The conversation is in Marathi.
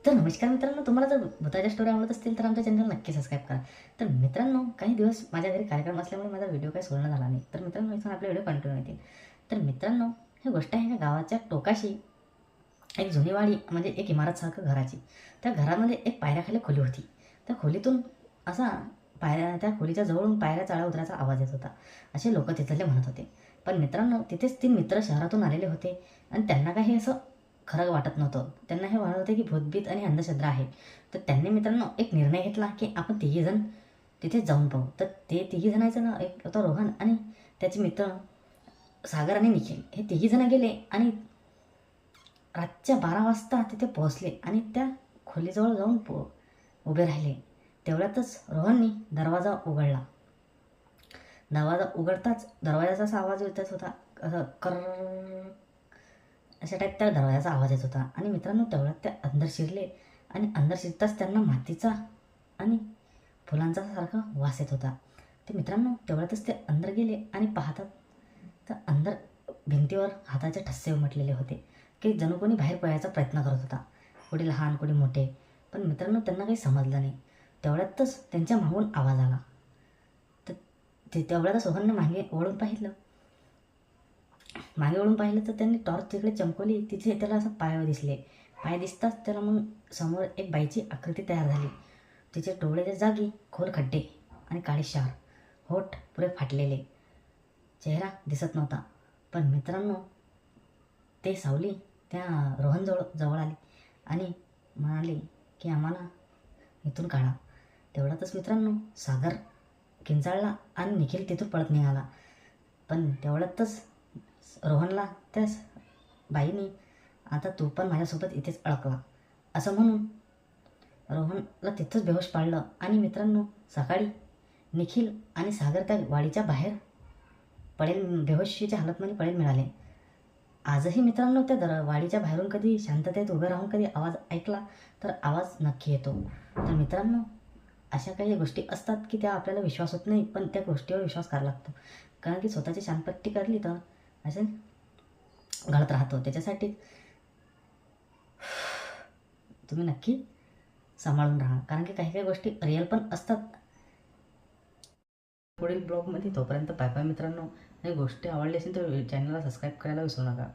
तर नमस्कार मित्रांनो, तुम्हाला जर भुताच्या स्टोरी आवडत असतील तर आमच्या चॅनल नक्की सबस्क्राईब करा. तर मित्रांनो, काही दिवस माझ्या घरी कार्यक्रम असल्यामुळे माझा व्हिडिओ काही सोडणं झाला नाही. तर मित्रांनो, इथून आपले व्हिडिओ कंटिन्यू येतील. तर मित्रांनो, ही गोष्ट आहे का गावाच्या टोकाशी एक जुनी वाडी म्हणजे एक इमारतसारखं घराची. त्या घरामध्ये एक पायऱ्याखाली खोली होती. त्या खोलीतून असा त्या खोलीच्या जवळून पायऱ्या चढा उतरायचा आवाज येत होता, असे लोक तिथले म्हणत होते. पण मित्रांनो, तिथेच 3 मित्र शहरातून आलेले होते आणि त्यांना काही असं खरं वाटत नव्हतं. त्यांना हे वाटत होते की भूतबीत आणि अंधश्रद्धा आहे. तर त्यांनी मित्रांनो एक निर्णय घेतला की आपण तिघीजण तिथे जाऊन पाहू. तर ते तिघीजणांचं ना, एक होता रोहन आणि त्याचे मित्र सागर आणि निखिल. हे तिघीजण गेले आणि रातच्या 12 वाजता तिथे पोहोचले आणि त्या खोलीजवळ जाऊन उभे राहिले. तेवढ्यातच रोहननी दरवाजा उघडला. दरवाजा उघडताच दरवाजाचा असा आवाज येतच होता, असं कर अशा टाईप त्या दरवाजाचा आवाज येत होता. आणि मित्रांनो, तेवढ्यात ते अंदर शिरले आणि अंदर शिरताच त्यांना मातीचा आणि फुलांचा सारखा वास येत होता. ते मित्रांनो, तेवढ्यातच ते अंदर गेले आणि पाहतात तर अंदर भिंतीवर हाताचे ठस्से उमटलेले होते की जणू कोणी बाहेर पळायचा प्रयत्न करत होता, कोणी लहान कोणी मोठे. पण मित्रांनो, त्यांना काही समजलं नाही. तेवढ्यातच त्यांच्या मागून आवाज आला. तर तेवढ्यातच रोहनने मागे वळून पाहिलं तर त्यांनी टॉर्च तिकडे चमकवली. तिथे त्याला असं पाय दिसले. पाय दिसताच त्याला मग समोर एक बाईची आकृती तयार झाली. तिचे डोळ्याच्या जागी खोल खड्डे आणि काळे शार, होठ पुरे फाटलेले, चेहरा दिसत नव्हता. पण मित्रांनो, ते सावली त्या जवळ आली आणि म्हणाली की आम्हाला इथून काढा. तेवढ्यातच मित्रांनो, सागर किंचाळला आणि निखिल तिथून पळत निघाला. पण तेवढ्यातच रोहनला त्या बाईने, आता तू पण माझ्यासोबत इथेच अडकला असं म्हणून रोहनला तिथंच बेहोश पाडलं. आणि मित्रांनो, सकाळी निखिल आणि सागर त्या वाडीच्या बाहेर बेहोशीच्या हालतमध्ये पडेल मिळाले. आजही मित्रांनो, त्या वाडीच्या बाहेरून कधी शांततेत उभे राहून कधी आवाज ऐकला तर आवाज नक्की येतो. तर मित्रांनो, अशा काही गोष्टी असतात की त्या आपल्याला विश्वास होत नाही, पण त्या गोष्टीवर विश्वास करावा लागतो. कारण की स्वतःची शानपट्टी करली तर असे घडत राहतो. त्याच्यासाठी तुम्ही नक्की सांभाळून राहा, कारण की काही काही गोष्टी रिअल पण असतात. पुढील ब्लॉगमध्ये तोपर्यंत बाय बाय मित्रांनो. आणि गोष्टी आवडली असेल तर चॅनलला सबस्क्राईब करायला विसरू नका.